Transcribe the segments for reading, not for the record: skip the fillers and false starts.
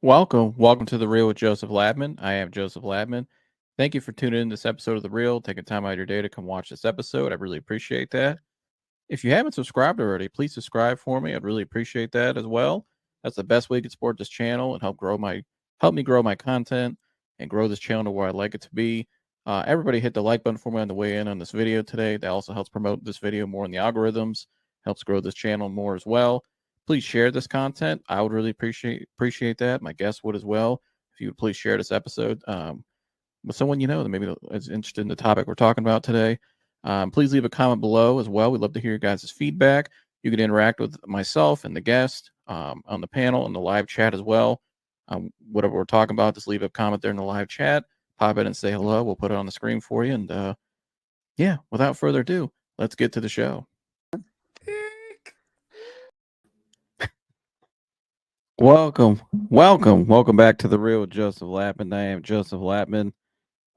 Welcome to The Real with Joseph Labman. I am Joseph Labman. Thank you for tuning in to this episode of The Real, taking time out of your day to come watch this episode. I really appreciate that. If you haven't subscribed already, please subscribe for me. I'd really appreciate that as well. That's the best way you can support this channel and help me grow my content and grow this channel to where I'd like it to be. Everybody hit the like button for me on the way in on this video today. That also helps promote this video more in the algorithms, helps grow this channel more as well. Please share this content. I would really appreciate that. My guests would as well. If you would please share this episode with someone you know that maybe is interested in the topic we're talking about today. Please leave a comment below as well. We'd love to hear your guys' feedback. You can interact with myself and the guest on the panel and the live chat as well. Whatever we're talking about, just leave a comment there in the live chat. Pop in and say hello. We'll put it on the screen for you. And yeah, without further ado, let's get to the show. Welcome back to The Real with Joseph Lapman. I am Joseph Lapman.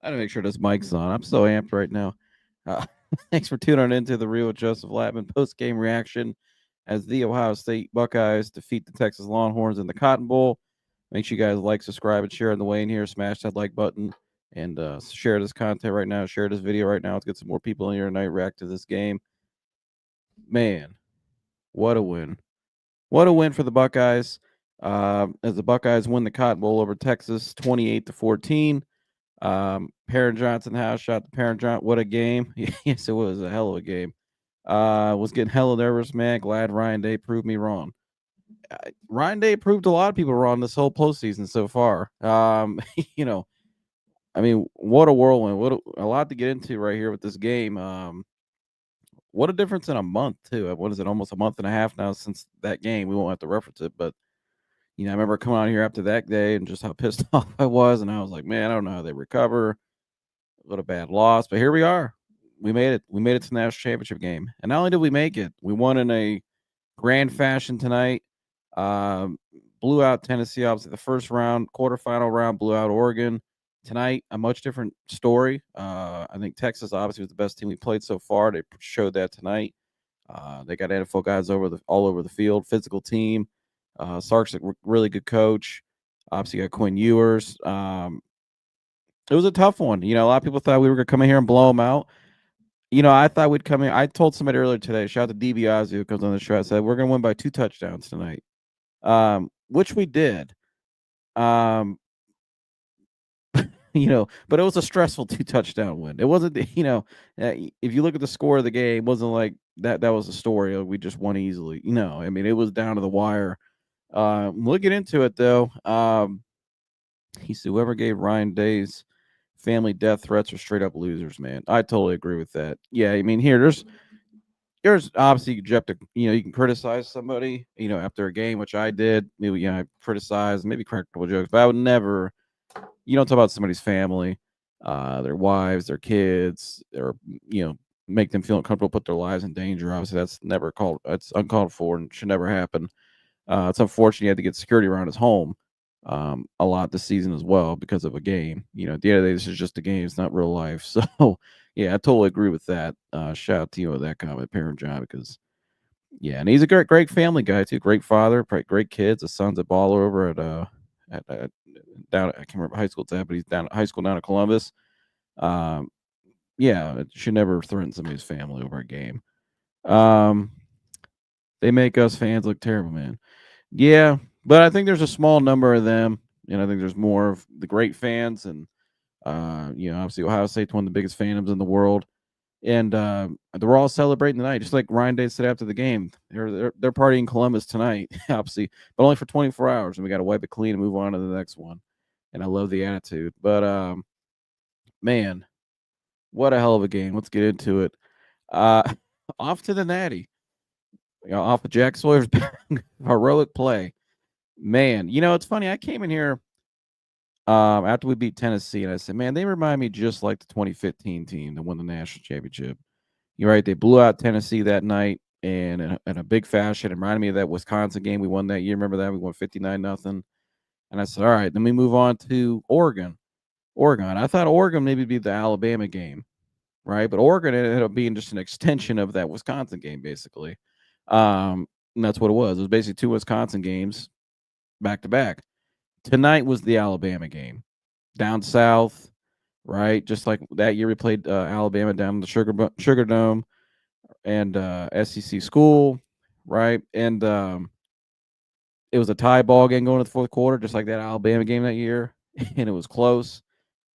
I gotta make sure this mic's on. I'm so amped right now. Thanks for tuning into The Real with Joseph Lapman post-game reaction as the Ohio State Buckeyes defeat the Texas Longhorns in the Cotton Bowl. Make sure you guys like, subscribe, and share on the way in here. Smash that like button and share this content right now. Share this video right now. Let's get some more people in here tonight react to this game. Man, what a win. What a win for the Buckeyes. As the Buckeyes win the Cotton Bowl over Texas 28-14. Perrin Johnson house shot the Perrin Johnson. What a game. Yes, it was a hell of a game. Was getting hella nervous, man. Glad Ryan Day proved me wrong. Ryan Day proved a lot of people wrong this whole postseason so far. You know, I mean, what a whirlwind. What a lot to get into right here with this game. What a difference in a month, too. What is it, almost a month and a half now since that game? We won't have to reference it, but I remember coming out here after that day and just how pissed off I was, and I was like, man, I don't know how they recover. What a bad loss, but here we are. We made it. We made it to the national championship game, and not only did we make it, we won in a grand fashion tonight. Blew out Tennessee, obviously the first round, quarterfinal round, blew out Oregon. Tonight, a much different story. I think Texas obviously was the best team we played so far. They showed that tonight. They got NFL guys all over the field, physical team. Sark's a really good coach. Obviously, got Quinn Ewers. It was a tough one. A lot of people thought we were going to come in here and blow them out. I thought we'd come in. I told somebody earlier today, shout out to DiBiase who comes on the show. I said, we're going to win by 2 touchdowns tonight, which we did. But it was a stressful 2-touchdown win. It wasn't, if you look at the score of the game, it wasn't like that was the story. We just won easily. I mean, it was down to the wire. We'll get into it, though. He said, whoever gave Ryan Day's family death threats are straight up losers, man. I totally agree with that. Yeah, I mean, there's obviously you can criticize somebody, after a game, which I did. Maybe, I criticized, maybe crack a couple jokes, but I would never, you don't talk about somebody's family, their wives, their kids, or, make them feel uncomfortable, put their lives in danger. Obviously, that's uncalled for and should never happen. It's unfortunate he had to get security around his home a lot this season as well because of a game. At the end of the day, this is just a game. It's not real life. So, yeah, I totally agree with that. Shout out to you on that comment, Perrin John, because, yeah, and he's a great family guy, too. Great father, great kids. His son's a baller over at down, I can't remember high school it's at, but he's down at high school down in Columbus. Yeah, it should never threaten somebody's family over a game. They make us fans look terrible, man. Yeah, but I think there's a small number of them, and I think there's more of the great fans, and obviously Ohio State's one of the biggest fandoms in the world, and they're all celebrating tonight, just like Ryan Day said after the game. They're partying Columbus tonight, obviously, but only for 24 hours, and we got to wipe it clean and move on to the next one. And I love the attitude, but man, what a hell of a game. Let's get into it. Off to the natty. Off of Jack Sawyer's heroic play. Man, it's funny. I came in here after we beat Tennessee, and I said, man, they remind me just like the 2015 team that won the national championship. You're right. They blew out Tennessee that night and in a big fashion. It reminded me of that Wisconsin game we won that year. Remember that? We won 59-0. And I said, all right, then we move on to Oregon. I thought Oregon maybe be the Alabama game, right? But Oregon ended up being just an extension of that Wisconsin game, basically. And that's what it was. It was basically 2 Wisconsin games back to back. Tonight was the Alabama game. Down south, right? Just like that year we played Alabama down in the Sugar Dome and SEC school, right? And it was a tie ball game going to the fourth quarter, just like that Alabama game that year, and it was close.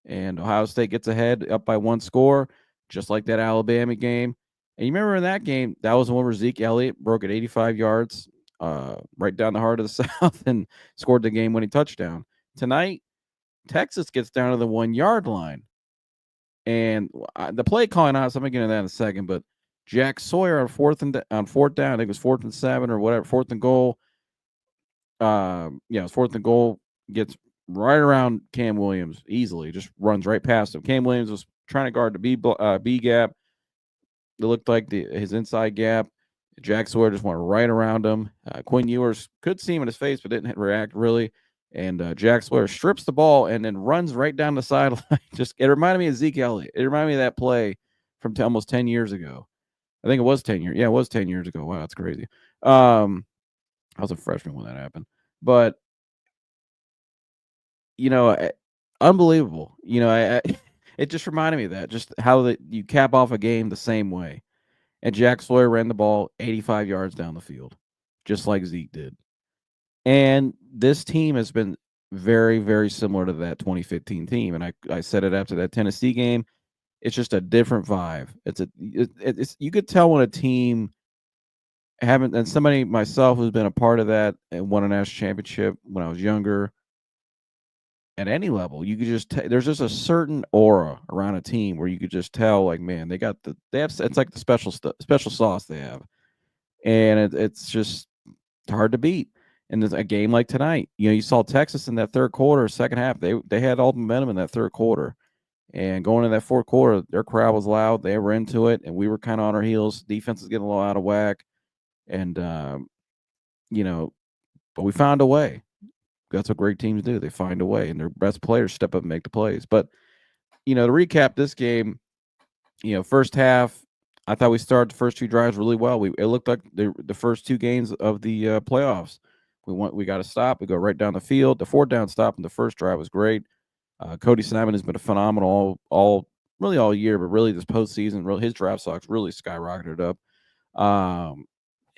And Ohio State gets ahead up by one score, just like that Alabama game. And you remember in that game, that was the one where Zeke Elliott broke it 85 yards, right down the heart of the South, and scored the game-winning touchdown. Tonight, Texas gets down to the 1-yard line, and the play calling out. So I'm gonna get into that in a second. But Jack Sawyer on fourth down, I think it was 4th and 7 or whatever, 4th and goal. Yeah, it was 4th and goal. Gets right around Cam Williams easily, just runs right past him. Cam Williams was trying to guard the B gap. It looked like his inside gap. Jack Sawyer just went right around him. Quinn Ewers could see him in his face, but didn't react really. And Jack Sawyer strips the ball and then runs right down the sideline. It reminded me of Zeke Elliott. It reminded me of that play from almost 10 years ago. I think it was 10 years. Yeah, it was 10 years ago. Wow, that's crazy. I was a freshman when that happened. But unbelievable. It just reminded me of that, just how you cap off a game the same way. And Jack Sawyer ran the ball 85 yards down the field, just like Zeke did. And this team has been very, very similar to that 2015 team. And I said it after that Tennessee game. It's just a different vibe. It's you could tell when a team and somebody myself who's been a part of that and won a national championship when I was younger. At any level, you could just there's just a certain aura around a team where you could just tell, like, man, they have it's like the special sauce they have, and it's just hard to beat. And there's a game like tonight, you saw Texas in that third quarter, second half, they had all the momentum in that third quarter, and going into that fourth quarter, their crowd was loud, they were into it, and we were kind of on our heels. Defense is getting a little out of whack, and but we found a way. That's what great teams do. They find a way, and their best players step up and make the plays. But, to recap this game, first half, I thought we started the first two drives really well. It looked like the first two games of the playoffs. We got a stop. We go right down the field. The 4th down stop in the first drive was great. Cody Simon has been a phenomenal all year, but really this postseason, his draft stocks really skyrocketed up.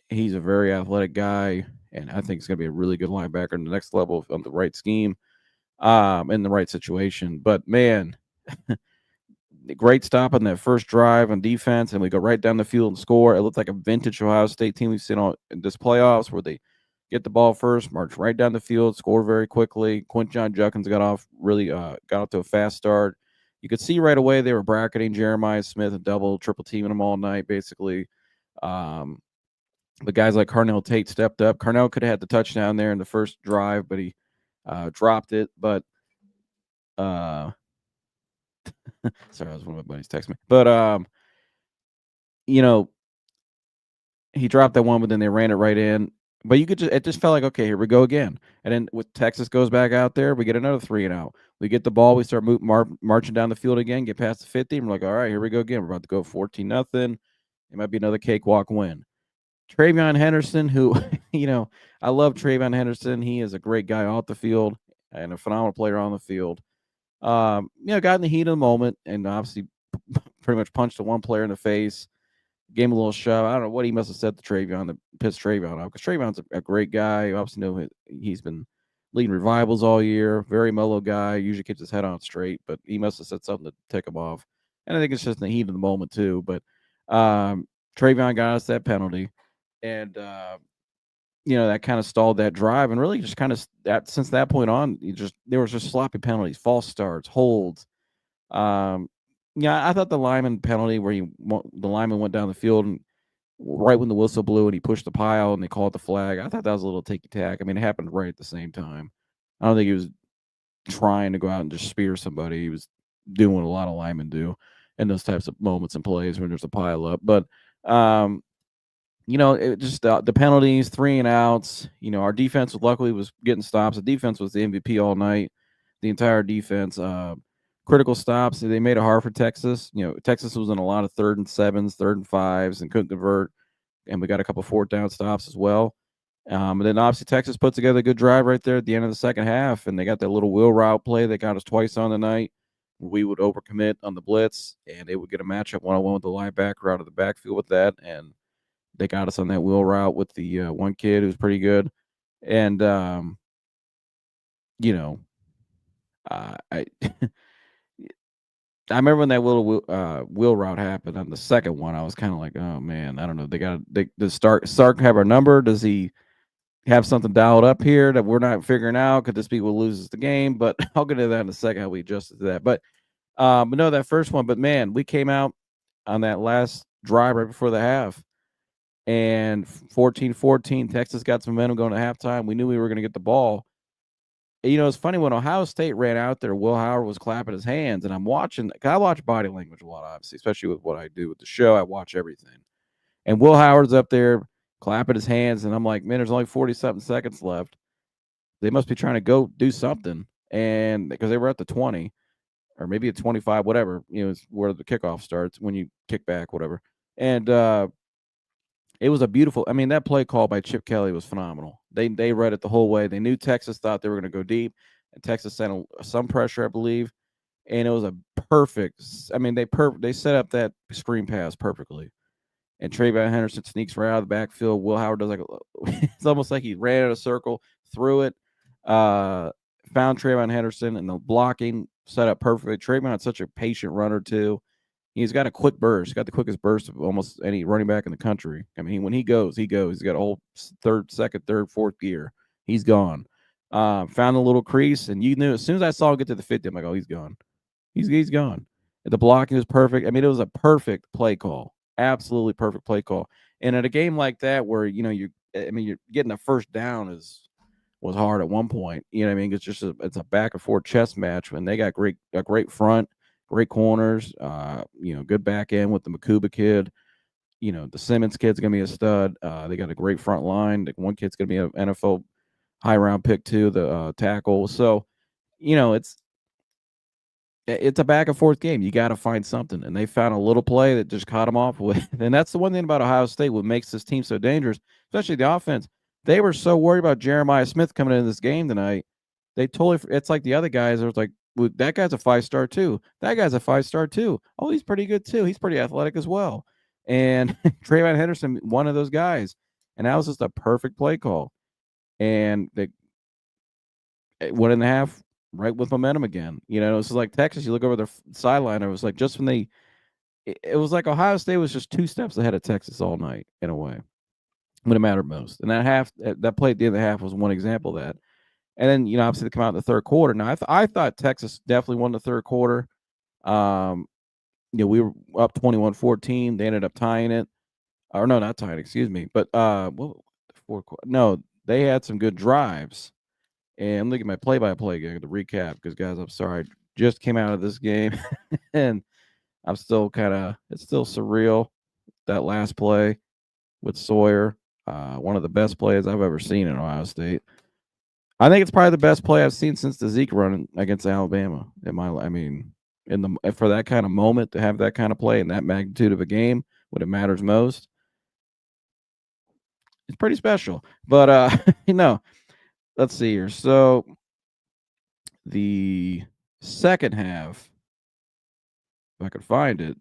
He's a very athletic guy, and I think he's going to be a really good linebacker in the next level on the right scheme, in the right situation. But, man, great stop on that first drive on defense, and we go right down the field and score. It looked like a vintage Ohio State team we've seen in this playoffs, where they get the ball first, march right down the field, score very quickly. Quinton Judkins got off to a fast start. You could see right away they were bracketing Jeremiah Smith and triple teaming him all night, basically. The guys like Carnell Tate stepped up. Carnell could have had the touchdown there in the first drive, but he dropped it. But sorry, that was one of my buddies texting me. But he dropped that one, but then they ran it right in. But it just felt like, okay, here we go again. And then with Texas goes back out there, we get another 3 and out. We get the ball, we start marching down the field again, get past the 50, and we're like, all right, here we go again. We're about to go 14-0. It might be another cakewalk win. Travion Henderson, who, I love Travion Henderson. He is a great guy off the field and a phenomenal player on the field. Got in the heat of the moment and obviously pretty much punched the one player in the face, gave him a little shove. I don't know what he must have said to Travion that pissed Travion off, because Travion's a great guy. You obviously know he's been leading revivals all year, very mellow guy, usually keeps his head on straight, but he must have said something to tick him off. And I think it's just in the heat of the moment too. But Travion got us that penalty. And, that kind of stalled that drive, and really just kind of since that point on, there was just sloppy penalties, false starts, holds. I thought the lineman penalty where the lineman went down the field and right when the whistle blew and he pushed the pile and they called the flag, I thought that was a little ticky-tack. I mean, it happened right at the same time. I don't think he was trying to go out and just spear somebody. He was doing what a lot of linemen do in those types of moments and plays when there's a pile up. But, it just the penalties, 3 and outs. Our defense luckily was getting stops. The defense was the MVP all night. The entire defense, critical stops. They made it hard for Texas. Texas was in a lot of 3rd and 7s, 3rd and 5s, and couldn't convert. And we got a couple 4th down stops as well. And then obviously Texas put together a good drive right there at the end of the second half, and they got that little wheel route play that got us twice on the night. We would overcommit on the blitz, and they would get a matchup one-on-one with the linebacker out of the backfield with that, and they got us on that wheel route with the one kid who's pretty good. And you know, I I remember when that little wheel route happened on the second one. I was kind of like, oh man, I don't know. Does Stark have our number? Does he have something dialed up here that we're not figuring out? Could this be what loses the game? But I'll get into that in a second, how we adjusted to that. But no, that first one. But man, we came out on that last drive right before the half, and 14-14, Texas got some momentum going to halftime. We knew we were going to get the ball. It's funny when Ohio State ran out there, Will Howard was clapping his hands, and I'm watching. I watch body language a lot, obviously, especially with what I do with the show. I watch everything, and Will Howard's up there clapping his hands, and I'm like, man, there's only 40-something seconds left. They must be trying to go do something, and because they were at the 20 or maybe at 25, whatever, it's where the kickoff starts when you kick back, whatever. And it was a beautiful. I mean, that play call by Chip Kelly was phenomenal. They read it the whole way. They knew Texas thought they were going to go deep, and Texas sent some pressure, I believe, and it was a perfect. I mean, they set up that screen pass perfectly, and Trayvon Henderson sneaks right out of the backfield. Will Howard does it's almost like he ran in a circle, threw it, found Trayvon Henderson, and the blocking set up perfectly. Trayvon's such a patient runner too. He's got a quick burst. He's got the quickest burst of almost any running back in the country. I mean, when he goes, he goes. He's got a whole second, third, fourth gear. He's gone. Found a little crease, and you knew as soon as I saw him get to the 50, I'm like, oh, he's gone. He's gone. The blocking was perfect. I mean, it was a perfect play call. Absolutely perfect play call. And in a game like that, where you're getting a first down was hard at one point. You know what I mean? It's a back and forth chess match, and they got a great front. Great corners, good back end with the Makuba kid. The Simmons kid's gonna be a stud. They got a great front line. The one kid's gonna be an NFL high round pick too, the tackle. So, it's a back and forth game. You got to find something, and they found a little play that just caught them off with. And that's the one thing about Ohio State. What makes this team so dangerous, especially the offense. They were so worried about Jeremiah Smith coming into this game tonight. They totally. It's like the other guys. It was like, well, that guy's a 5-star too. That guy's a 5-star too. Oh, he's pretty good too. He's pretty athletic as well. And Trayvon Henderson, one of those guys. And that was just a perfect play call. And they 1.5 right with momentum again. It's like Texas. You look over their sideline. It was like just when it was like Ohio State was just 2 steps ahead of Texas all night in a way when it mattered most. And that play at the end of the half was one example of that. And then obviously they come out in the third quarter. Now I thought Texas definitely won the third quarter. We were up 21-14. They ended up tying it, or no, not tying. Excuse me. But no, they had some good drives. And look at my play-by-play again to recap, because guys, I'm sorry, I just came out of this game, and I'm still it's still surreal. That last play with Sawyer, one of the best plays I've ever seen in Ohio State. I think it's probably the best play I've seen since the Zeke run against Alabama. For that kind of moment to have that kind of play and that magnitude of a game when it matters most, it's pretty special. But let's see here. So the second half, if I could find it,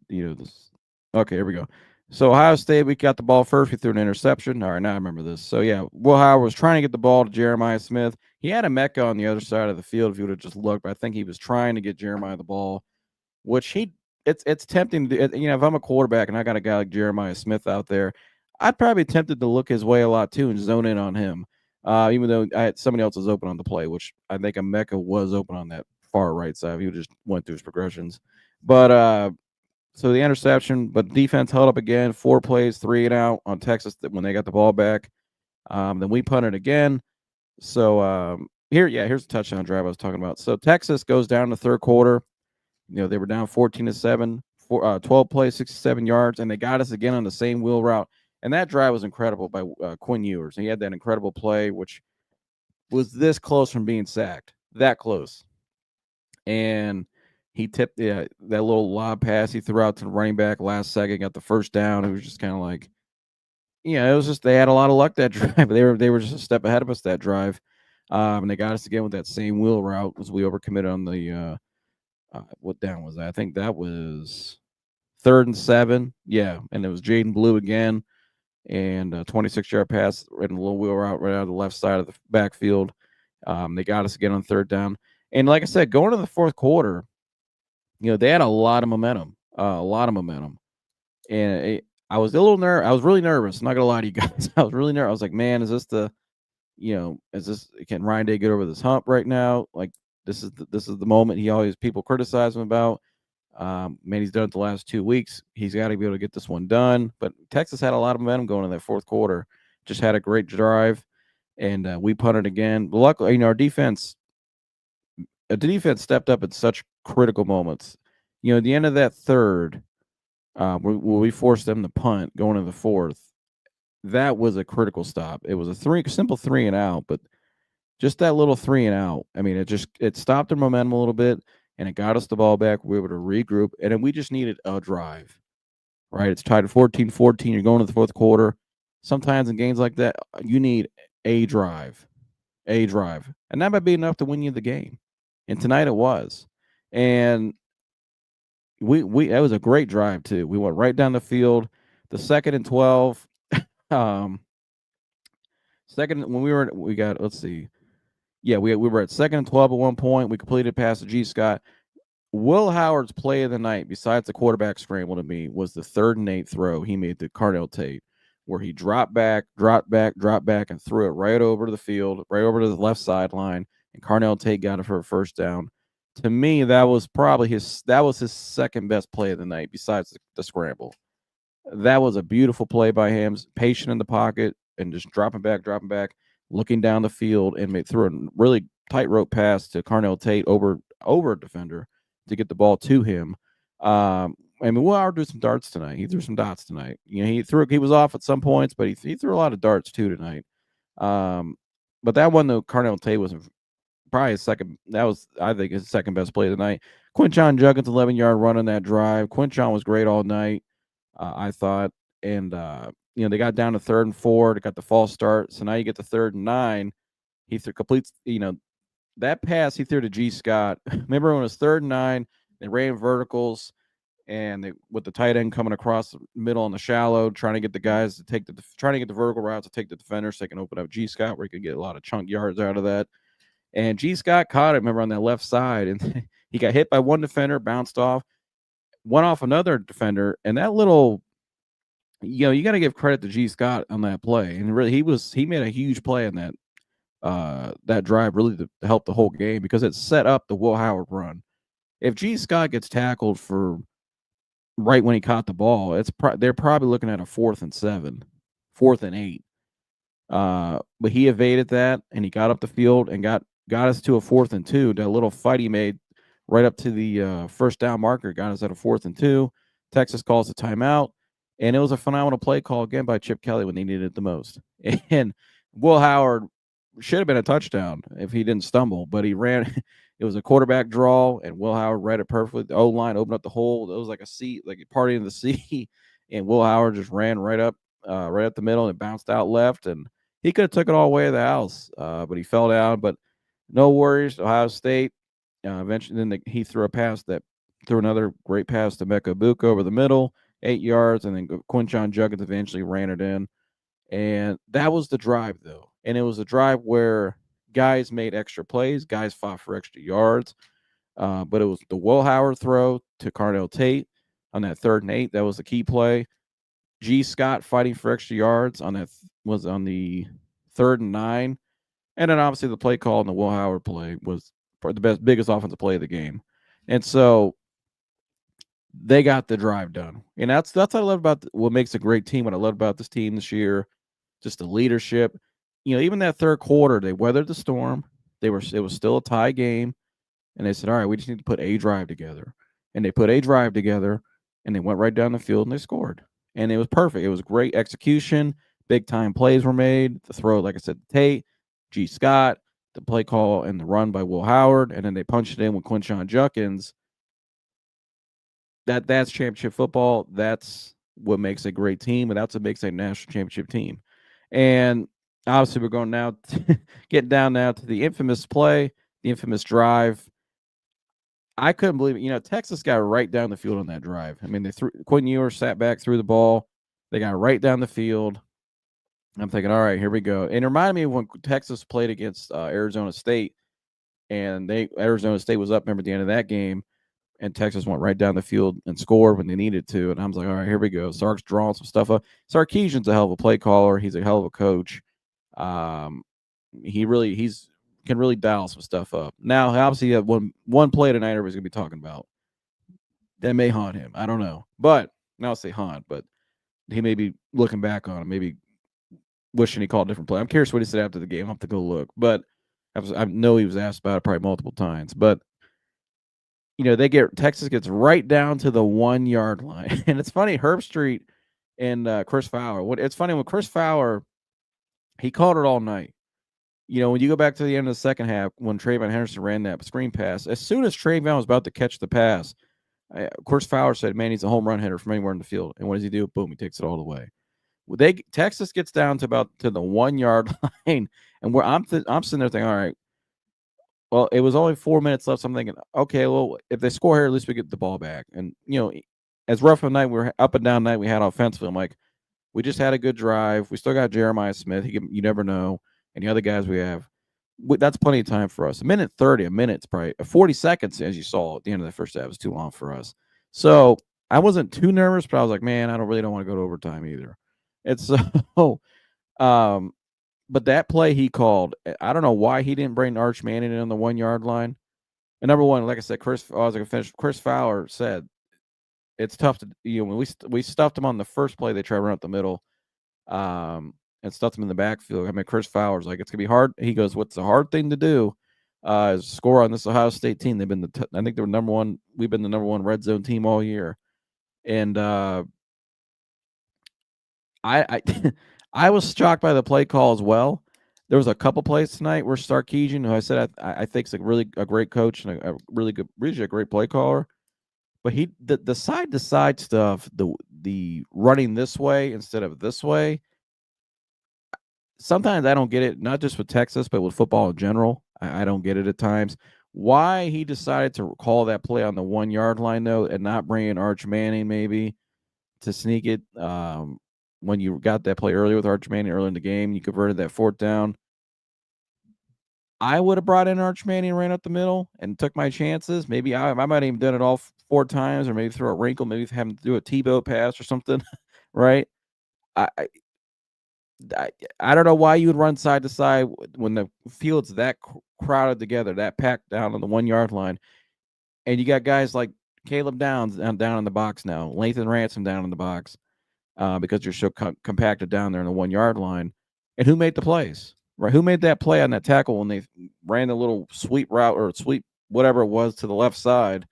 okay, here we go. So Ohio State, we got the ball first. We threw an interception. All right, now I remember this. So yeah, Will Howard was trying to get the ball to Jeremiah Smith. He had a Mecca on the other side of the field if you would have just looked. But I think he was trying to get Jeremiah the ball, which it's tempting to do. If I'm a quarterback and I got a guy like Jeremiah Smith out there, I'd probably be tempted to look his way a lot too and zone in on him. Even though somebody else was open on the play, which I think a Mecca was open on that far right side. He just went through his progressions. But so the interception, but defense held up again, 4 plays, 3 and out on Texas when they got the ball back. Then we punted again. So here's the touchdown drive I was talking about. So Texas goes down in the third quarter. They were down 14-7, 12 plays, 67 yards, and they got us again on the same wheel route. And that drive was incredible by Quinn Ewers. He had that incredible play, which was this close from being sacked, that close. And he tipped that little lob pass he threw out to the running back last second, got the first down. It was just kind of like, Yeah, it was just they had a lot of luck that drive. They were just a step ahead of us that drive, and they got us again with that same wheel route as we overcommitted on the what down was that? I think that was 3rd and 7. Yeah, and it was Jaden Blue again, and a 26-yard pass right in a little wheel route right out of the left side of the backfield. They got us again on 3rd down, and like I said, going to the fourth quarter, they had a lot of momentum, and I was a little I was really nervous. I'm not gonna lie to you guys. I was really nervous. I was like, man, can Ryan Day get over this hump right now? Like this is the moment he always people criticize him about. Man, he's done it the last 2 weeks. He's got to be able to get this one done. But Texas had a lot of momentum going in that fourth quarter. Just had a great drive, and we punted again. But luckily, the defense stepped up at such critical moments. At the end of that third, where we forced them to punt going into the fourth, that was a critical stop. It was a simple 3 and out, but just that little 3 and out. I mean, it stopped their momentum a little bit, and it got us the ball back. We were able to regroup, and then we just needed a drive, right? It's tied at 14-14. You're going to the fourth quarter. Sometimes in games like that, you need a drive, and that might be enough to win you the game. And tonight it was, and we that was a great drive too. We went right down the field. The 2nd and 12. Second when we got let's see. Yeah, we were at 2nd and 12 at one point. We completed past the G. Scott. Will Howard's play of the night, besides the quarterback scramble to me, was the 3rd and 8 throw he made to Carnell Tate, where he dropped back, and threw it right over to the field, right over to the left sideline, and Carnell Tate got it for a first down. To me, that was probably his second best play of the night, besides the scramble. That was a beautiful play by him, patient in the pocket and just dropping back, looking down the field, and threw a really tightrope pass to Carnell Tate over a defender to get the ball to him. I mean, Will Howard threw some darts tonight. He threw some dots tonight. He was off at some points, but he threw a lot of darts too tonight. But that one though, Carnell Tate was probably his second. That was, I think, his second best play of the night. Quinchon Juggins 11-yard run on that drive. Quinchon was great all night, I thought, and they got down to 3rd and 4. They got the false start, so now you get the 3rd and 9. He completes, that pass he threw to G. Scott. Remember when it was 3rd and 9, they ran verticals, and with the tight end coming across the middle on the shallow, trying to get the guys to trying to get the vertical routes to take the defenders so they can open up G. Scott, where he could get a lot of chunk yards out of that. And G. Scott caught it, remember, on that left side, and he got hit by one defender, bounced off, went off another defender, and that little, you got to give credit to G. Scott on that play. And really, he made a huge play on that drive, really to help the whole game, because it set up the Will Howard run. If G. Scott gets tackled for right when he caught the ball, they're probably looking at a 4th and 7, 4th and 8. But he evaded that, and he got up the field and got us to a 4th and 2. That little fight he made right up to the first down marker got us at a 4th and 2. Texas calls a timeout, and it was a phenomenal play call again by Chip Kelly when they needed it the most. And Will Howard should have been a touchdown if he didn't stumble, but he ran. It was a quarterback draw, and Will Howard read it perfectly. The O-line opened up the hole. It was like a seat, like a party in the sea, and Will Howard just ran right up the middle and bounced out left, and he could have took it all the way to the house, but he fell down. But no worries. Ohio State eventually, then he threw another great pass to Mecca Buka over the middle, 8 yards, and then Quinchon Juggins eventually ran it in. And that was the drive, though. And it was a drive where guys made extra plays, guys fought for extra yards. But it was the Will Howard throw to Carnell Tate on that 3rd and 8. That was the key play. G. Scott fighting for extra yards was on the 3rd and 9. And then obviously the play call and the Will Howard play was the biggest offensive play of the game. And so they got the drive done. And that's what I love about what makes a great team. What I love about this team this year, just the leadership. Even that third quarter, they weathered the storm. It was still a tie game. And they said, all right, we just need to put a drive together. And they put a drive together, and they went right down the field, and they scored. And it was perfect. It was great execution. Big-time plays were made. The throw, like I said, Tate, G. Scott, the play call and the run by Will Howard, and then they punched it in with Quinchon Juggins. That's championship football. That's what makes a great team, and that's what makes a national championship team. And obviously, we're going now get down now to the infamous play, the infamous drive. I couldn't believe it. Texas got right down the field on that drive. I mean, they threw Quinn Ewers sat back, threw the ball. They got right down the field. I'm thinking, all right, here we go. And it reminded me of when Texas played against Arizona State, and Arizona State was up. Remember at the end of that game, and Texas went right down the field and scored when they needed to. And I was like, all right, here we go. Sark's drawing some stuff up. Sarkisian's a hell of a play caller. He's a hell of a coach. He's can really dial some stuff up. Now, obviously, one play tonight everybody's gonna be talking about that may haunt him. I don't know, but I'll say haunt, but he may be looking back on it, maybe wishing he called a different play. I'm curious what he said after the game. I'll have to go look, but I know he was asked about it probably multiple times. But Texas gets right down to the 1 yard line, and it's funny. Herbstreit and Chris Fowler. It's funny when Chris Fowler, he called it all night. When you go back to the end of the second half, when Trayvon Henderson ran that screen pass, as soon as Trayvon was about to catch the pass, Chris Fowler said, "Man, he's a home run hitter from anywhere in the field." And what does he do? Boom, he takes it all the way. Texas gets down to the 1 yard line, and where I'm sitting there thinking, all right, well, it was only 4 minutes left. So I'm thinking, okay, well, if they score here, at least we get the ball back. And as rough a night, we're up and down night we had offensively. I'm like, we just had a good drive. We still got Jeremiah Smith. You never know. And the other guys we have, that's plenty of time for us. A minute 30, a minute's probably 40 seconds, as you saw at the end of the first half, is too long for us. So I wasn't too nervous, but I was like, man, I don't want to go to overtime either. It's so, but that play he called, I don't know why he didn't bring Arch Manning in on the 1 yard line. And number one, like I said, Chris Fowler said it's tough to when we stuffed him on the first play. They tried to run up the middle, and stuffed him in the backfield. I mean, Chris Fowler's like, it's gonna be hard. He goes, what's the hard thing to do? Is score on this Ohio State team. They've been I think they were number one. We've been the number one red zone team all year, and I I was shocked by the play call as well. There was a couple plays tonight where Sarkisian, who I said I think is a great coach and a really a great play caller, but the side to side stuff, the running this way instead of this way. Sometimes I don't get it, not just with Texas, but with football in general. I don't get it at times. Why he decided to call that play on the 1 yard line though, and not bring in Arch Manning maybe to sneak it. When you got that play earlier with Arch Manning early in the game, you converted that fourth down. I would have brought in Arch Manning, ran up the middle, and took my chances. Maybe I might have even done it all 4 times, or maybe throw a wrinkle, maybe have him do a Tebow pass or something, right? I, I don't know why you would run side to side when the field's that crowded together, that packed down on the 1 yard line, and you got guys like Caleb Downs down in the box now, Lathan Ransom down in the box, because you're so compacted down there in the 1 yard line. And who made the plays? Right? Who made that play on that tackle when they ran the little sweep route or sweep whatever it was to the left side?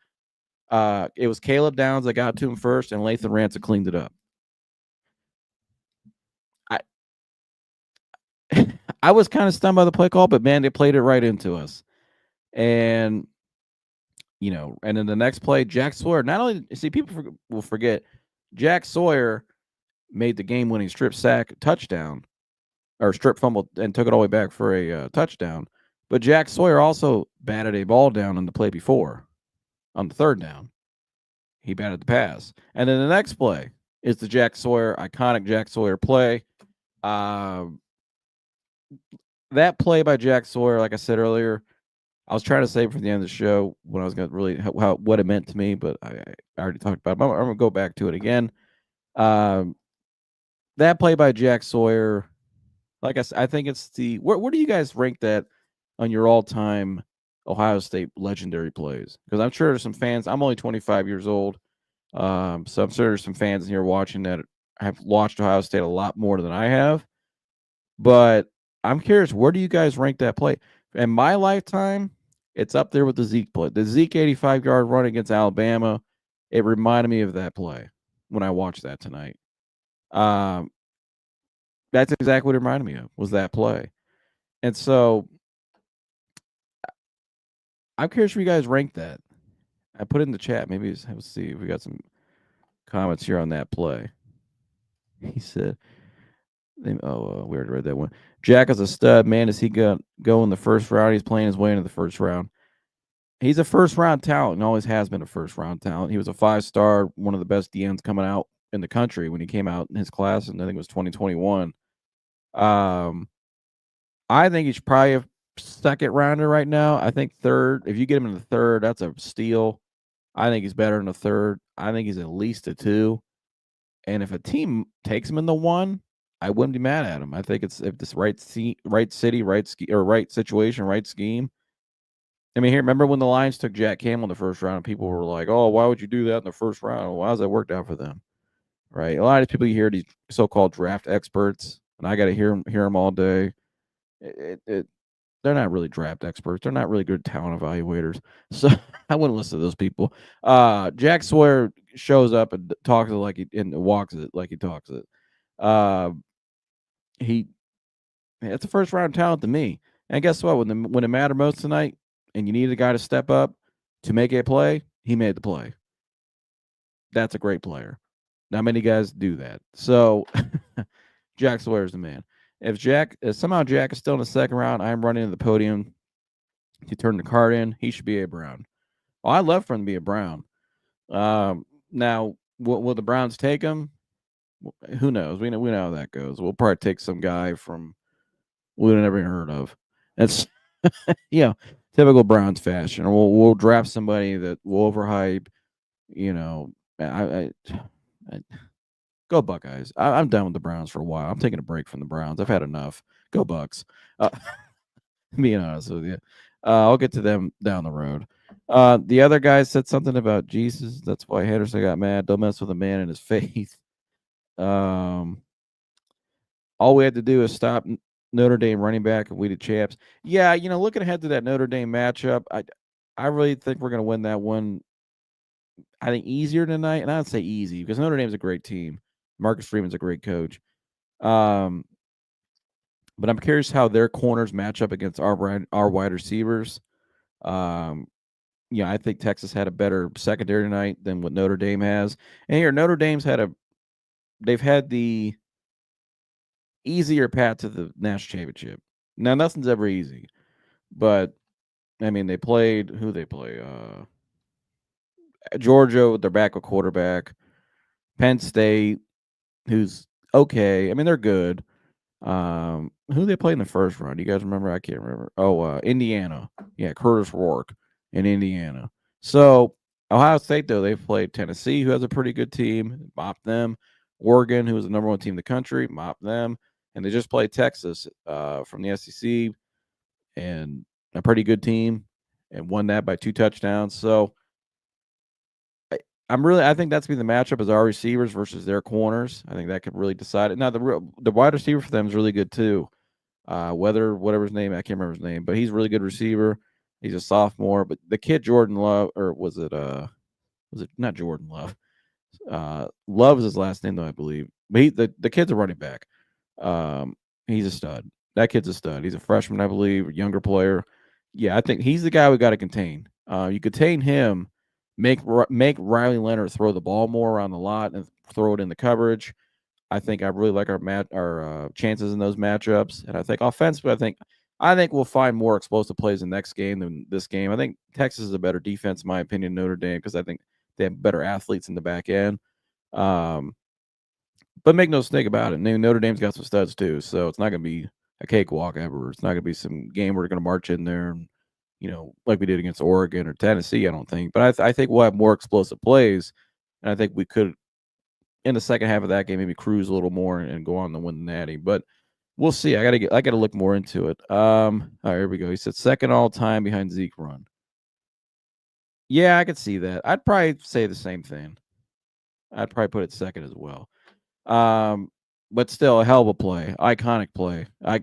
It was Caleb Downs that got to him first, and Lathan Ransom cleaned it up. I was kind of stunned by the play call, but man, they played it right into us. And and in the next play, Jack Sawyer. Not only people will forget, Jack Sawyer made the game-winning strip sack touchdown, or strip fumble, and took it all the way back for a touchdown. But Jack Sawyer also batted a ball down on the play before, on the third down. He batted the pass, and then the next play is the iconic Jack Sawyer play. That play by Jack Sawyer, like I said earlier, I was trying to save it for the end of the show when I was going to really what it meant to me, but I already talked about it. I'm going to go back to it again. That play by Jack Sawyer, like I said, I think it's where do you guys rank that on your all-time Ohio State legendary plays? Because I'm sure there's some fans. I'm only 25 years old, so I'm sure there's some fans here watching that have watched Ohio State a lot more than I have. But I'm curious, where do you guys rank that play? In my lifetime, it's up there with the Zeke play. The Zeke 85-yard run against Alabama, it reminded me of that play when I watched that tonight. That's exactly what it reminded me of, was that play. And so I'm curious where you guys rank that. I put it in the chat. Maybe let's see if we got some comments here on that play. He said, we already read that one. Jack is a stud, man. Does he go in the first round? He's playing his way into the first round. He's a first round talent and always has been a first round talent. He was a 5-star, one of the best DNs coming out in the country when he came out in his class, and I think it was 2021. I think he's probably a second rounder right now. I think third. If you get him in the third, that's a steal. I think he's better in the third. I think he's at least a 2. And if a team takes him in the 1, I wouldn't be mad at him. I think it's if this right city, right situation, right scheme. I mean, here, remember when the Lions took Jack Campbell in the first round, and people were like, "Oh, why would you do that in the first round? Why has that worked out for them?" Right? A lot of people you hear these so-called draft experts, and I got to hear them all day. They're not really draft experts. They're not really good talent evaluators. So I wouldn't listen to those people. Jack Sawyer shows up and talks it like and walks it like he talks it. It's a first round talent to me. And guess what? When it mattered most tonight, and you needed a guy to step up to make a play, he made the play. That's a great player. Not many guys do that. So Jack Sawyer's the man. If somehow Jack is still in the second round, I'm running to the podium to turn the card in. He should be a Brown. Oh, I'd love for him to be a Brown. Now, will the Browns take him? Who knows? We know how that goes. We'll probably take some guy from we've never even heard of. That's typical Browns fashion. Or we'll draft somebody that will overhype. I go Buckeyes. I'm done with the Browns for a while. I'm taking a break from the Browns. I've had enough. Go Bucks. Being honest with you, I'll get to them down the road. The other guy said something about Jesus. That's why Henderson got mad. Don't mess with a man in his faith. All we had to do is stop Notre Dame running back, and we the champs. Yeah, looking ahead to that Notre Dame matchup, I really think we're going to win that one. I think easier tonight, and I'd say easy because Notre Dame's a great team. Marcus Freeman's a great coach. But I'm curious how their corners match up against our wide receivers. I think Texas had a better secondary tonight than what Notre Dame has. And here, Notre Dame's they've had the easier path to the national championship. Now, nothing's ever easy, but I mean, they played who they play. Georgia with their backup quarterback. Penn State, who's okay. I mean, they're good. Who they played in the first round? You guys remember? I can't remember. Oh, Indiana. Yeah, Curtis Rourke in Indiana. So Ohio State, though, they've played Tennessee, who has a pretty good team, mopped them. Oregon, who was the number 1 team in the country, mopped them. And they just played Texas from the SEC, and a pretty good team, and won that by 2 touchdowns. So I think that's be the matchup is our receivers versus their corners. I think that could really decide it. Now the wide receiver for them is really good too. Whatever his name, I can't remember his name, but he's a really good receiver. He's a sophomore, but the kid Jordan Love, or was it not Jordan Love? Love is his last name though, I believe. But the kid's a running back. He's a stud. That kid's a stud. He's a freshman, I believe, a younger player. Yeah, I think he's the guy we got to contain. You contain him, make Riley Leonard throw the ball more around the lot and throw it in the coverage. I think I really like our chances in those matchups, and I think offensively, I think we'll find more explosive plays in the next game than this game. I think Texas is a better defense, in my opinion, Notre Dame, because I think they have better athletes in the back end. But make no mistake about it, Notre Dame's got some studs too, so it's not going to be a cakewalk ever. It's not going to be some game we're going to march in there, and, like we did against Oregon or Tennessee, I don't think. But I think we'll have more explosive plays, and I think we could, in the second half of that game, maybe cruise a little more and go on to win the Natty. But we'll see. I got to look more into it. All right, here we go. He said second all time behind Zeke run. Yeah, I could see that. I'd probably say the same thing. I'd probably put it second as well. But still a hell of a play, iconic play. I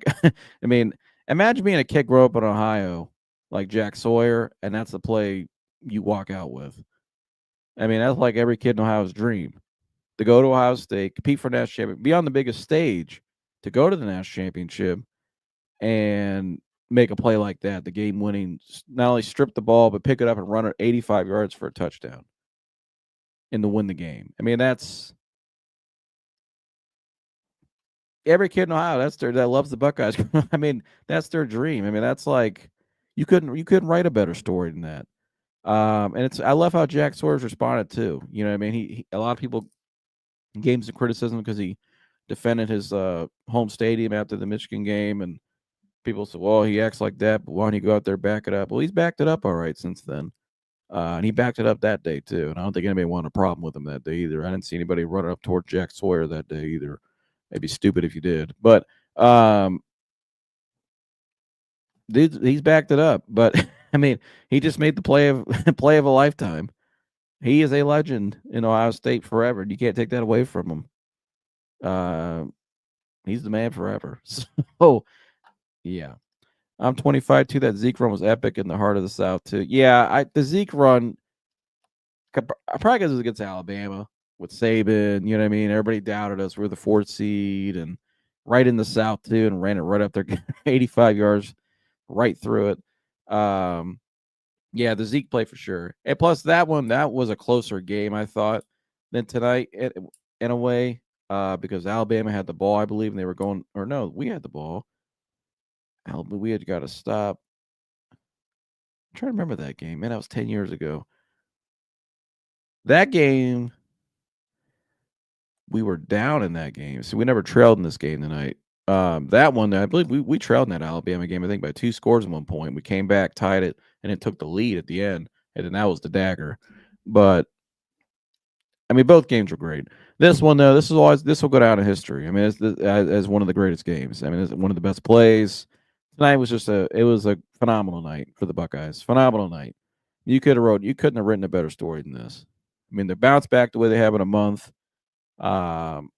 mean, imagine being a kid grow up in Ohio like Jack Sawyer, and that's the play you walk out with. I mean, that's like every kid in Ohio's dream to go to Ohio State, compete for national championship, be on the biggest stage, to go to the national championship, and make a play like that. The game winning, not only strip the ball but pick it up and run it 85 yards for a touchdown, and to win the game. I mean, that's every kid in Ohio that loves the Buckeyes. I mean, that's their dream. I mean, that's like you couldn't write a better story than that. And I love how Jack Sawyer's responded too. You know what I mean? He a lot of people gave him some criticism because he defended his home stadium after the Michigan game, and people said, "Well, he acts like that, but why don't you go out there and back it up?" Well, he's backed it up all right since then. And he backed it up that day too. And I don't think anybody wanted a problem with him that day either. I didn't see anybody running up toward Jack Sawyer that day either. It'd be stupid if you did. But dude, he's backed it up. But I mean, he just made the play of a lifetime. He is a legend in Ohio State forever. You can't take that away from him. He's the man forever. So yeah. I'm 25 too. That Zeke run was epic in the heart of the South too. Yeah, the Zeke run probably because it was against Alabama with Saban. You know what I mean? Everybody doubted us. We're the 4th seed and right in the South too, and ran it right up there, 85 yards right through it. Yeah, the Zeke play for sure. And plus that was a closer game, I thought, than tonight in a way, because Alabama had the ball, I believe, and they were going, or no, we had the ball. We had got to stop. I'm trying to remember that game. Man, that was 10 years ago. That game, we were down in that game. So we never trailed in this game tonight. That one, I believe we trailed in that Alabama game, I think, by 2 scores at one point. We came back, tied it, and it took the lead at the end. And then that was the dagger. But I mean, both games were great. This one, though, this will go down in history. I mean, as one of the greatest games. I mean, it's one of the best plays. Tonight was it was a phenomenal night for the Buckeyes. Phenomenal night. You couldn't have written a better story than this. I mean, they bounced back the way they have in a month, and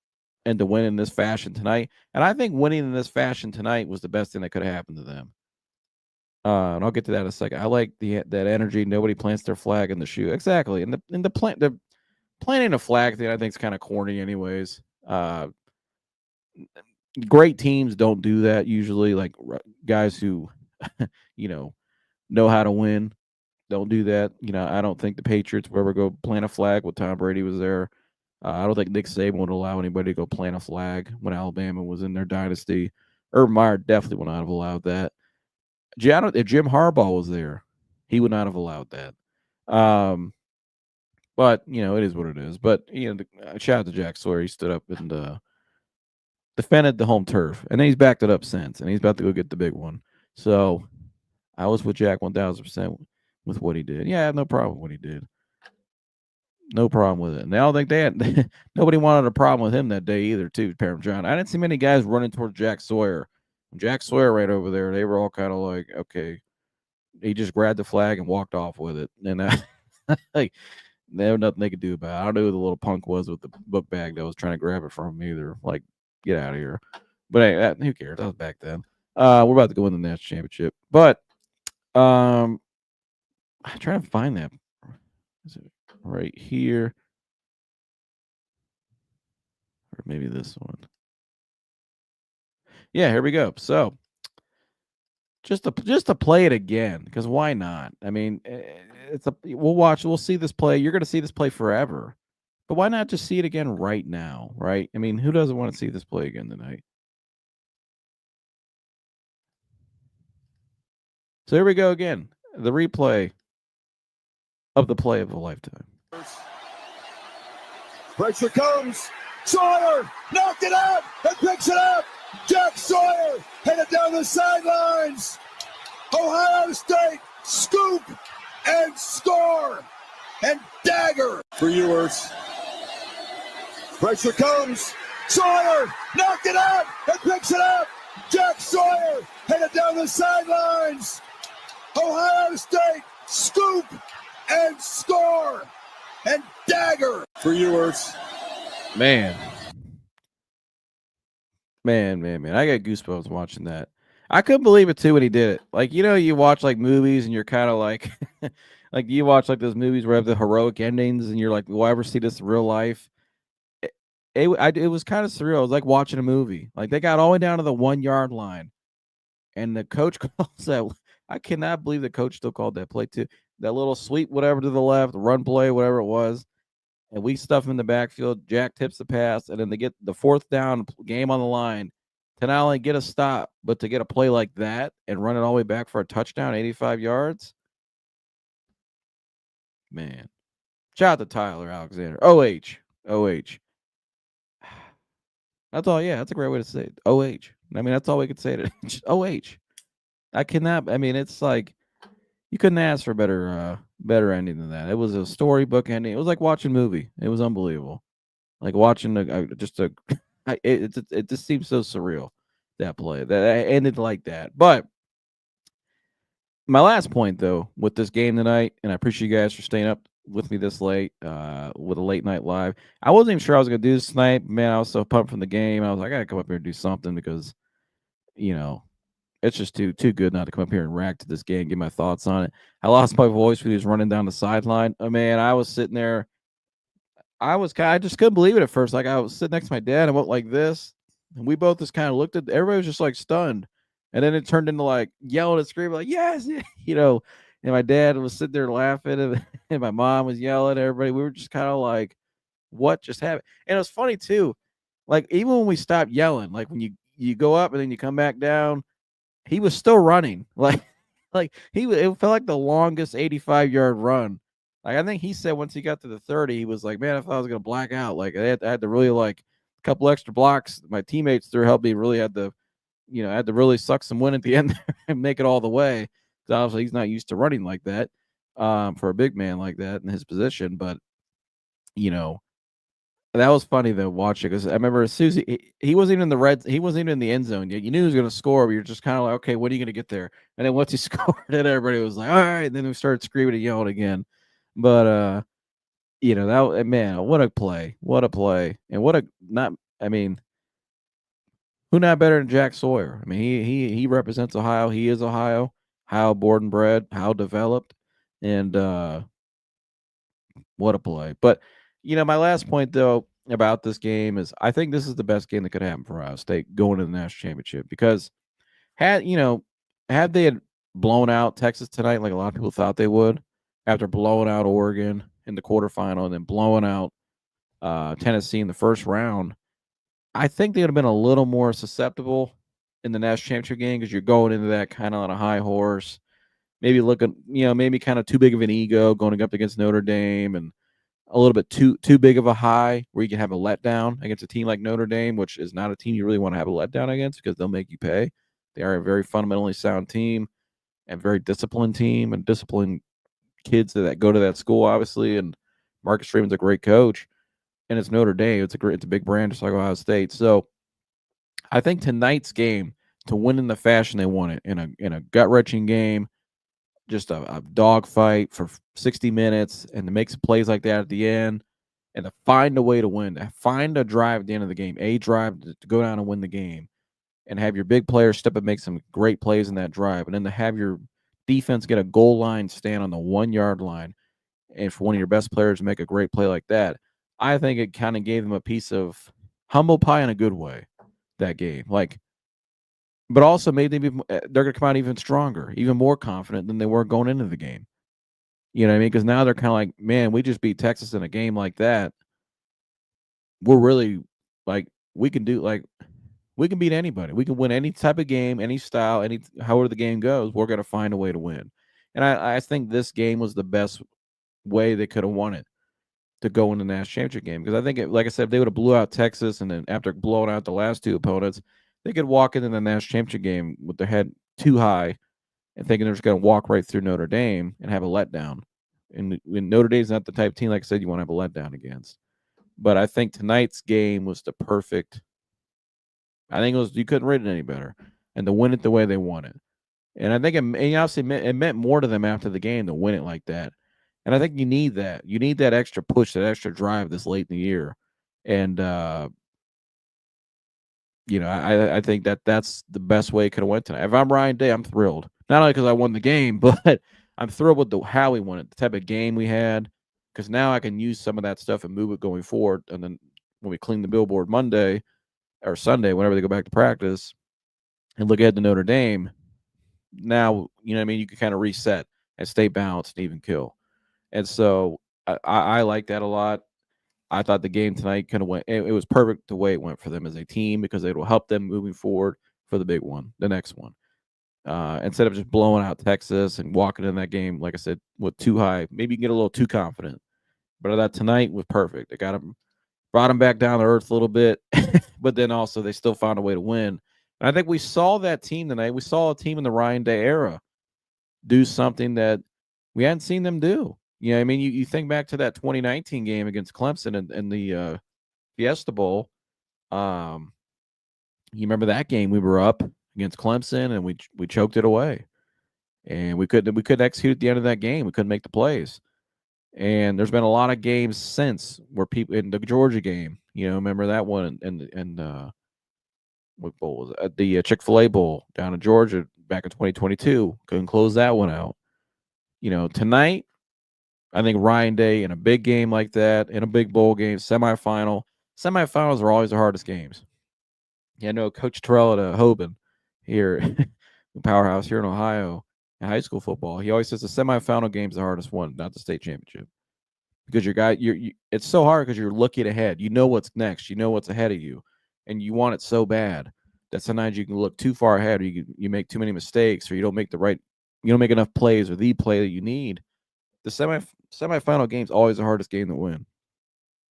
to win in this fashion tonight. And I think winning in this fashion tonight was the best thing that could have happened to them. And I'll get to that in a second. I like that energy. Nobody plants their flag in the shoe. Exactly. And the planting a flag thing, I think, is kind of corny, anyways. Great teams don't do that usually. Like guys who, know how to win don't do that. I don't think the Patriots will ever go plant a flag when Tom Brady was there. I don't think Nick Saban would allow anybody to go plant a flag when Alabama was in their dynasty. Urban Meyer definitely would not have allowed that. If Jim Harbaugh was there, he would not have allowed that. But it is what it is. But shout out to Jack Sawyer. He stood up and defended the home turf, and then he's backed it up since, and he's about to go get the big one. So I was with Jack 1,000% with what he did. Yeah, I have no problem with what he did. No problem with it. And I don't think they had nobody wanted a problem with him that day either, too, Parmesan. I didn't see many guys running towards Jack Sawyer. When Jack Sawyer right over there, they were all kind of like, okay. He just grabbed the flag and walked off with it. And like there was nothing they could do about it. I don't know who the little punk was with the book bag that was trying to grab it from him either. Like, get out of here. But hey, who cares? That was back then. We're about to go in the national championship. But I'm trying to find that. Is it right here? Or maybe this one. Yeah, here we go. So just to play it again, because why not? I mean, we'll see this play. You're going to see this play forever. But why not just see it again right now, right? I mean, who doesn't want to see this play again tonight? So here we go again. The replay of the play of a lifetime. Pressure comes. Sawyer knocked it out and picks it up. Jack Sawyer headed down the sidelines. Ohio State scoop and score and dagger for yours. Pressure comes. Sawyer knocked it out and picks it up. Jack Sawyer headed down the sidelines. Ohio State scoop and score and dagger for yours. Man. I got goosebumps watching that. I couldn't believe it too when he did it. Like, you watch like movies and you're kind of like, like you watch like those movies where have the heroic endings and you're like, will I ever see this in real life? It was kind of surreal. It was like watching a movie. Like they got all the way down to the 1-yard line, and the coach calls that. I cannot believe the coach still called that play too. That little sweep, whatever to the left, run play, whatever it was. and we stuff him in the backfield. Jack tips the pass, and then they get the fourth down, game on the line, to not only get a stop, but to get a play like that and run it all the way back for a touchdown, 85 yards. Man. Shout out to Tyler Alexander. OH. That's all. Yeah, that's a great way to say it. OH. I mean, that's all we could say to just OH. I cannot. I mean, it's like you couldn't ask for better ending than that. It was a storybook ending. It was like watching a movie. It was unbelievable. Like watching it just seems so surreal, that play that ended like that. But my last point though with this game tonight, and I appreciate you guys for staying up with me this late with a late night live. I wasn't even sure I was gonna do this tonight. Man, I was so pumped from the game. I was like, I gotta come up here and do something because you know it's just too good not to come up here and react to this game, get my thoughts on it. I lost my voice when he was running down the sideline. Oh man, I was sitting there. I just couldn't believe it at first. Like I was sitting next to my dad and went like this, and we both just kind of looked at. Everybody was just like stunned, and then it turned into like yelling and screaming, like yes, you know. And my dad was sitting there laughing, and my mom was yelling. Everybody, we were just kind of like, what just happened? And it was funny too. Like even when we stopped yelling, like when you go up and then you come back down, he was still running. Like it felt like the longest 85-yard run. Like I think he said once he got to the 30, he was like, man, I thought I was gonna black out. Like I had to really like a couple extra blocks. My teammates there helped me. Really had to really suck some wind at the end there and make it all the way. Because obviously he's not used to running like that for a big man like that in his position. But you know, that was funny though, watching because I remember as soon as he wasn't even in he wasn't even in the end zone yet. You knew he was going to score, but you're just kind of like, okay, when are you going to get there? And then once he scored, then everybody was like, all right. And then we started screaming and yelling again. But that man, what a play, and what a not. I mean, who not better than Jack Sawyer? I mean, he represents Ohio. He is Ohio born and bred, how developed, and what a play. But, my last point, though, about this game is I think this is the best game that could happen for Ohio State going to the national championship because had they had blown out Texas tonight like a lot of people thought they would after blowing out Oregon in the quarterfinal and then blowing out Tennessee in the first round, I think they would have been a little more susceptible in the national championship game because you're going into that kind of on a high horse, maybe looking, maybe kind of too big of an ego going up against Notre Dame and a little bit too big of a high where you can have a letdown against a team like Notre Dame, which is not a team you really want to have a letdown against because they'll make you pay. They are a very fundamentally sound team and very disciplined team and disciplined kids that go to that school, obviously. And Marcus Freeman's a great coach, and it's Notre Dame. It's a big brand just like Ohio State. So I think tonight's game to win in the fashion they won it in a gut wrenching game, just a dogfight for 60 minutes and to make some plays like that at the end and to find a way to win, to find a drive at the end of the game, a drive to go down and win the game and have your big players step up and make some great plays in that drive. And then to have your defense get a goal line stand on the 1-yard line and for one of your best players to make a great play like that, I think it kind of gave them a piece of humble pie in a good way, that game. But also made them they're going to come out even stronger, even more confident than they were going into the game. You know what I mean? Because now they're kind of like, man, we just beat Texas in a game like that. We're really we can beat anybody. We can win any type of game, any style, however the game goes. We're going to find a way to win. And I think this game was the best way they could have won it to go in the national championship game. Because I think, like I said, if they would have blew out Texas and then after blowing out the last two opponents, they could walk into the national championship game with their head too high and thinking they're just going to walk right through Notre Dame and have a letdown. And Notre Dame's not the type of team, like I said, you want to have a letdown against. But I think tonight's game was the perfect. I think you couldn't rate it any better, and to win it the way they won it. And I think it meant more to them after the game to win it like that. And I think you need that. You need that extra push, that extra drive this late in the year. And I think that's the best way it could have went tonight. If I'm Ryan Day, I'm thrilled. Not only because I won the game, but I'm thrilled with how we won it, the type of game we had. Because now I can use some of that stuff and move it going forward. And then when we clean the billboard Monday or Sunday, whenever they go back to practice, and look ahead to Notre Dame, now you can kind of reset and stay balanced and even kill. And so I like that a lot. I thought the game tonight kind of went. It was perfect the way it went for them as a team because it will help them moving forward for the big one, the next one. Instead of just blowing out Texas and walking in that game, like I said, with too high, maybe you can get a little too confident. But that tonight was perfect. They got them, brought them back down to earth a little bit, but then also they still found a way to win. And I think we saw that team tonight. We saw a team in the Ryan Day era do something that we hadn't seen them do. You know, I mean, you think back to that 2019 game against Clemson in the Fiesta Bowl. You remember that game? We were up against Clemson and we choked it away, and we couldn't execute at the end of that game. We couldn't make the plays. And there's been a lot of games since where people in the Georgia game, you know, remember that one and what bowl was it? At the Chick-fil-A Bowl down in Georgia back in 2022. Couldn't close that one out. You know, tonight, I think Ryan Day in a big game like that, in a big bowl game, semifinals are always the hardest games. Yeah, I know Coach Terrell at Hoban here, powerhouse here in Ohio, in high school football. He always says the semifinal game's the hardest one, not the state championship, because it's so hard because you're looking ahead. You know what's next. You know what's ahead of you, and you want it so bad that sometimes you can look too far ahead, or you make too many mistakes, or you don't make enough plays or the play that you need. The semifinal game's always the hardest game to win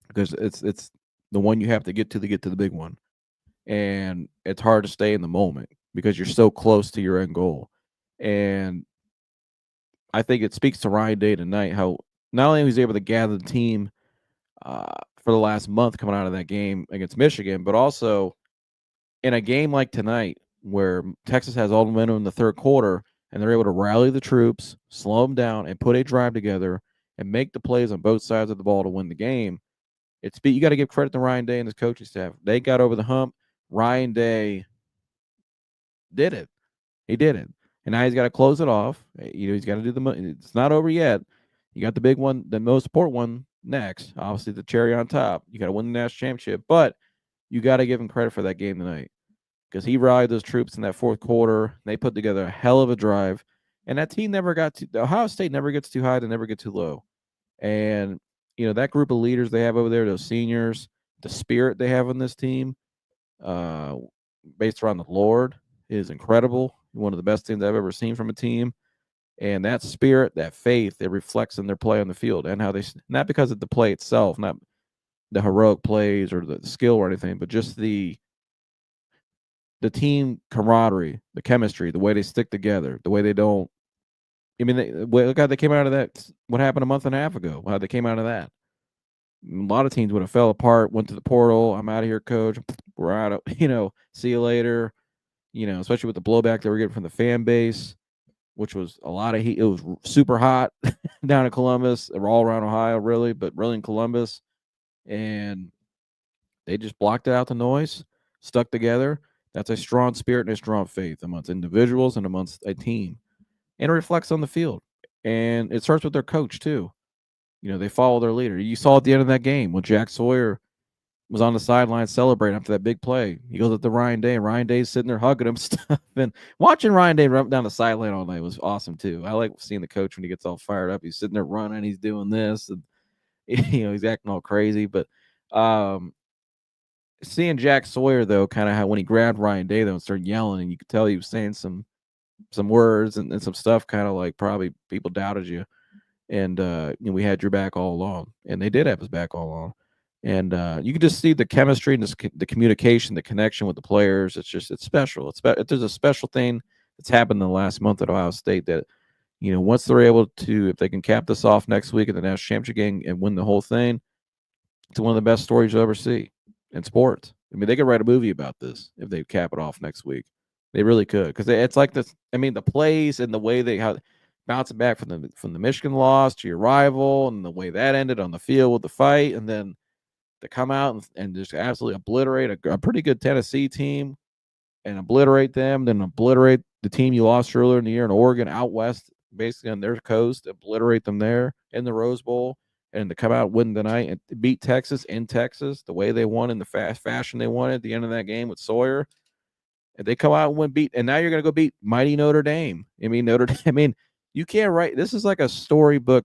because it's the one you have to get to the big one. And it's hard to stay in the moment because you're so close to your end goal. And I think it speaks to Ryan Day tonight how not only was he able to gather the team for the last month coming out of that game against Michigan, but also in a game like tonight where Texas has all the momentum in the third quarter and they're able to rally the troops, slow them down, and put a drive together and make the plays on both sides of the ball to win the game. You got to give credit to Ryan Day and his coaching staff. They got over the hump. Ryan Day did it. He did it. And now he's got to close it off. You know, he's got to do it's not over yet. You got the big one, the most important one next. Obviously, the cherry on top. You got to win the national championship. But you got to give him credit for that game tonight because he rallied those troops in that fourth quarter. They put together a hell of a drive. And that team Ohio State never gets too high. They never get too low. And, you know, that group of leaders they have over there, those seniors, the spirit they have on this team, based around the Lord, is incredible. One of the best things I've ever seen from a team. And that spirit, that faith, it reflects in their play on the field and how they, not because of the play itself, not the heroic plays or the skill or anything, but just the team camaraderie, the chemistry, the way they stick together, the way they don't. I mean, look how they came out of that. What happened a month and a half ago? How they came out of that. A lot of teams would have fell apart, went to the portal. I'm out of here, coach. We're out of, see you later. Especially with the blowback they were getting from the fan base, which was a lot of heat. It was super hot down in Columbus, or all around Ohio, really, but really in Columbus. And they just blocked out the noise, stuck together. That's a strong spirit and a strong faith amongst individuals and amongst a team. And it reflects on the field. And it starts with their coach, too. They follow their leader. You saw at the end of that game when Jack Sawyer was on the sideline celebrating after that big play. He goes up to Ryan Day, and Ryan Day's sitting there hugging him stuff. And watching Ryan Day run down the sideline all night was awesome, too. I like seeing the coach when he gets all fired up. He's sitting there running. He's doing this. And, he's acting all crazy. But seeing Jack Sawyer, though, kind of how when he grabbed Ryan Day, though, and started yelling, and you could tell he was saying some words and some stuff kind of like probably people doubted you. And we had your back all along, and they did have his back all along. And you can just see the chemistry and the communication, the connection with the players. It's special. There's a special thing that's happened in the last month at Ohio State that, once they're able to, if they can cap this off next week at the national championship game and win the whole thing, it's one of the best stories you'll ever see in sports. I mean, they could write a movie about this if they cap it off next week. They really could, because it's like this. I mean, the plays and the way how bouncing back from the Michigan loss to your rival, and the way that ended on the field with the fight, and then to come out and just absolutely obliterate a pretty good Tennessee team, and obliterate them, then obliterate the team you lost earlier in the year in Oregon out west, basically on their coast, obliterate them there in the Rose Bowl, and to come out and win tonight and beat Texas in Texas the way they won in the fast fashion they won at the end of that game with Sawyer. And they come out and win, and now you're going to go beat mighty Notre Dame. I mean, you can't write. This is like a storybook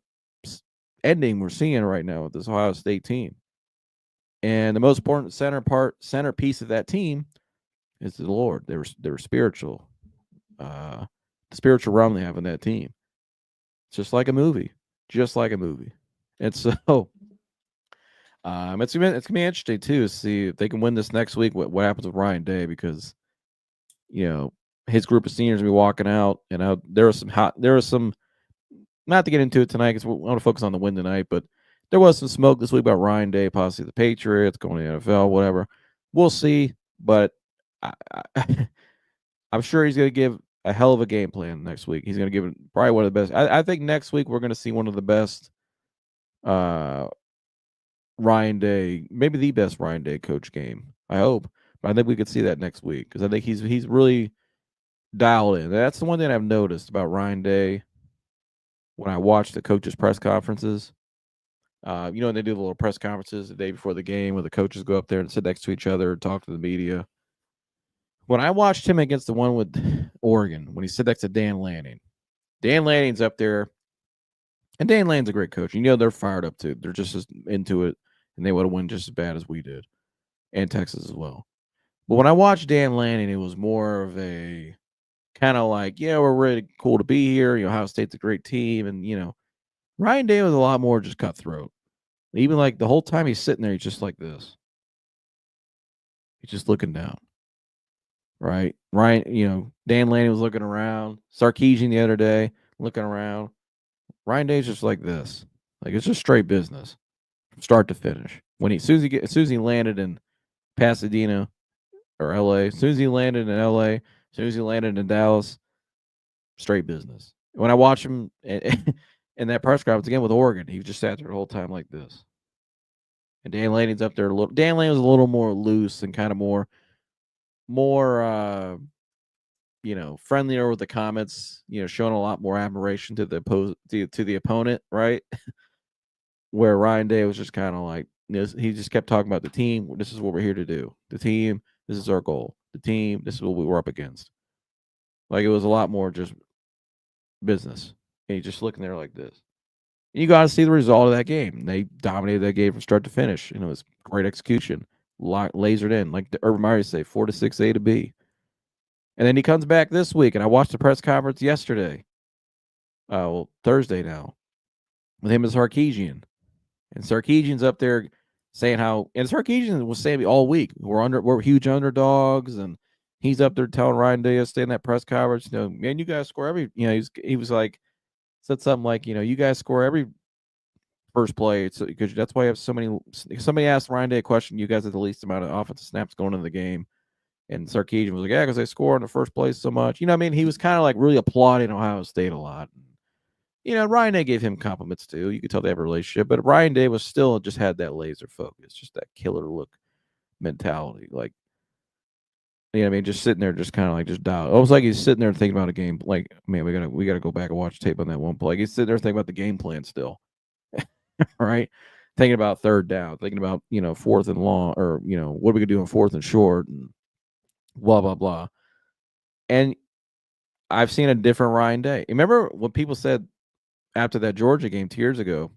ending we're seeing right now with this Ohio State team. And the most important centerpiece of that team is the Lord. They were spiritual. The spiritual realm they have in that team. It's just like a movie. Just like a movie. And so it's gonna be interesting too to see if they can win this next week. What happens with Ryan Day, because his group of seniors will be walking out, and there was some, not to get into it tonight because we want to focus on the win tonight, but there was some smoke this week about Ryan Day, possibly the Patriots going to the NFL, whatever. We'll see, but I'm sure he's going to give a hell of a game plan next week. He's going to give it probably one of the best. I think next week we're going to see one of the best Ryan Day, maybe the best Ryan Day coach game. I hope, but I think we could see that next week because I think he's really dialed in. That's the one thing I've noticed about Ryan Day when I watch the coaches' press conferences. They do the little press conferences the day before the game where the coaches go up there and sit next to each other and talk to the media. When I watched him against the one with Oregon, when he sit next to Dan Lanning's up there, and Dan Lanning's a great coach. They're fired up too. They're just as into it, and they would have won just as bad as we did, and Texas as well. But when I watched Dan Lanning, it was more of a kind of like, yeah, we're really cool to be here. Ohio State's a great team, and Ryan Day was a lot more just cutthroat. Even like the whole time he's sitting there, he's just like this. He's just looking down. Right? Ryan, Dan Lanning was looking around. Sarkisian the other day, looking around. Ryan Day's just like this. Like it's just straight business from start to finish. As soon as he landed in Pasadena or LA, as soon as he landed in LA, as soon as he landed in Dallas, straight business. When I watch him in that press conference again with Oregon, he just sat there the whole time like this. And Dan Lanning's up there a little. Dan Lanning was a little more loose and kind of more friendlier with the comments, showing a lot more admiration to the opponent, right? Where Ryan Day was just kind of like, he just kept talking about the team. This is what we're here to do. The team, this is our goal. The team, this is what we were up against. Like it was a lot more just business. And he's just looking there like this. And you got to see the result of that game. They dominated that game from start to finish. And it was great execution. Lasered in, like the Urban Meyer say, 4-6, A to B. And then he comes back this week, and I watched the press conference yesterday. Thursday now, with him and Sarkisian. And Sarkisian's up there saying and Sarkisian was saying all week, we're huge underdogs, and he's up there telling Ryan Day to stay in that press conference, man, you guys score every, he was like, said something like, you guys score every first play, because that's why you have so many. Somebody asked Ryan Day a question, you guys have the least amount of offensive snaps going into the game. And Sarkisian was like, yeah, because they score in the first place so much. He was kind of like really applauding Ohio State a lot. Ryan Day gave him compliments too. You could tell they have a relationship, but Ryan Day was still just had that laser focus, just that killer look mentality. Like, just sitting there, just kind of like just dial. Almost like he's sitting there thinking about a game. Like, man, we gotta go back and watch tape on that one play. He's sitting there thinking about the game plan still, right? Thinking about third down, thinking about fourth and long, or what are we gonna do on fourth and short, and blah blah blah. And I've seen a different Ryan Day. Remember what people said after that Georgia game 2 years ago?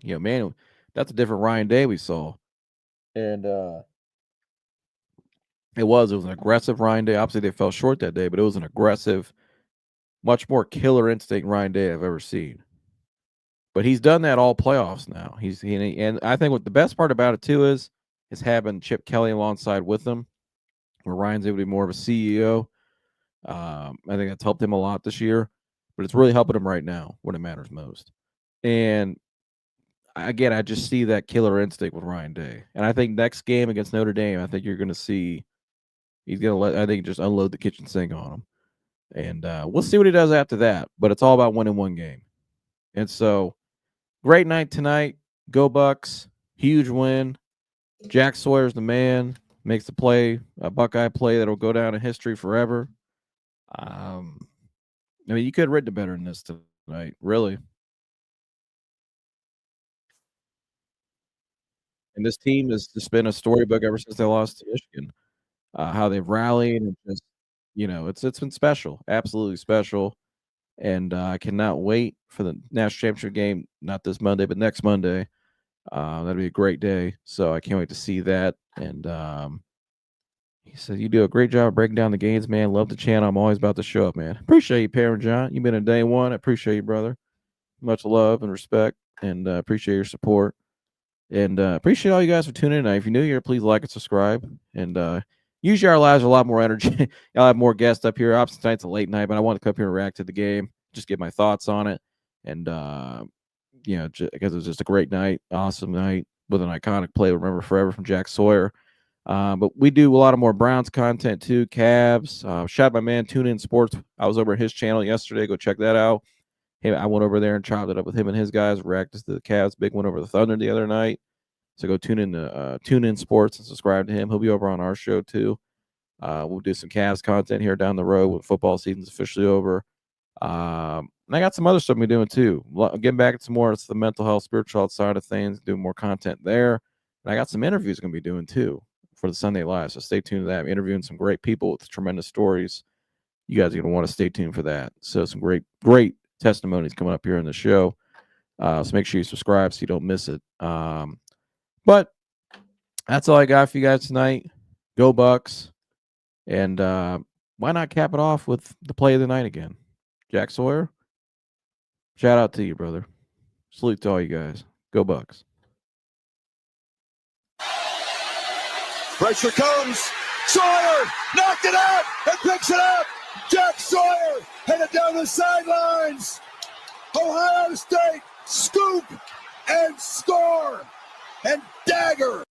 Man, that's a different Ryan Day we saw. And it was an aggressive Ryan Day. Obviously, they fell short that day, but it was an aggressive, much more killer instinct Ryan Day I've ever seen. But he's done that all playoffs now. And I think what the best part about it too is having Chip Kelly alongside with him, where Ryan's able to be more of a CEO. I think that's helped him a lot this year, but it's really helping him right now when it matters most. And again, I just see that killer instinct with Ryan Day. And I think next game against Notre Dame, I think you're going to see he's going to just unload the kitchen sink on him. And we'll see what he does after that. But it's all about winning one game. And so, great night tonight. Go Bucks. Huge win. Jack Sawyer's the man. Makes the play, a Buckeye play that'll go down in history forever. You could have written it better than this tonight, really. And this team has just been a storybook ever since they lost to Michigan. How they've rallied and just, it's been special, absolutely special. And I cannot wait for the national championship game, not this Monday, but next Monday. That'd be a great day. So I can't wait to see that. And he said, "You do a great job breaking down the games, man. Love the channel. I'm always about to show up, man. Appreciate you, Parent John. You've been a day one. I appreciate you, brother. Much love and respect, and appreciate your support. And appreciate all you guys for tuning in. If you're new here, please like and subscribe. And usually our lives are a lot more energy. I'll have more guests up here. Obviously tonight's a late night, but I want to come up here and react to the game, just get my thoughts on it. And because it was just a great night, awesome night with an iconic play, remember forever, from Jack Sawyer. But we do a lot of more Browns content too, Cavs. Shout out my man Tune In Sports. I was over at his channel yesterday. Go check that out. Hey, I went over there and chopped it up with him and his guys. Reacted to the Cavs big one over the Thunder the other night. So go tune in Sports and subscribe to him. He'll be over on our show too. We'll do some Cavs content here down the road when football season's officially over. And I got some other stuff we're doing too. Getting back to some more, it's the mental health, spiritual health side of things, doing more content there. And I got some interviews going to be doing too for the Sunday Live. So stay tuned to that. I'm interviewing some great people with tremendous stories. You guys are going to want to stay tuned for that. So some great testimonies coming up here in the show. So make sure you subscribe so you don't miss it. But that's all I got for you guys tonight. Go Bucks. And why not cap it off with the play of the night again? Jack Sawyer, shout out to you, brother. Salute to all you guys. Go Bucks. Pressure comes. Sawyer knocked it out and picks it up. Jack Sawyer headed down the sidelines. Ohio State scoop and score and dagger.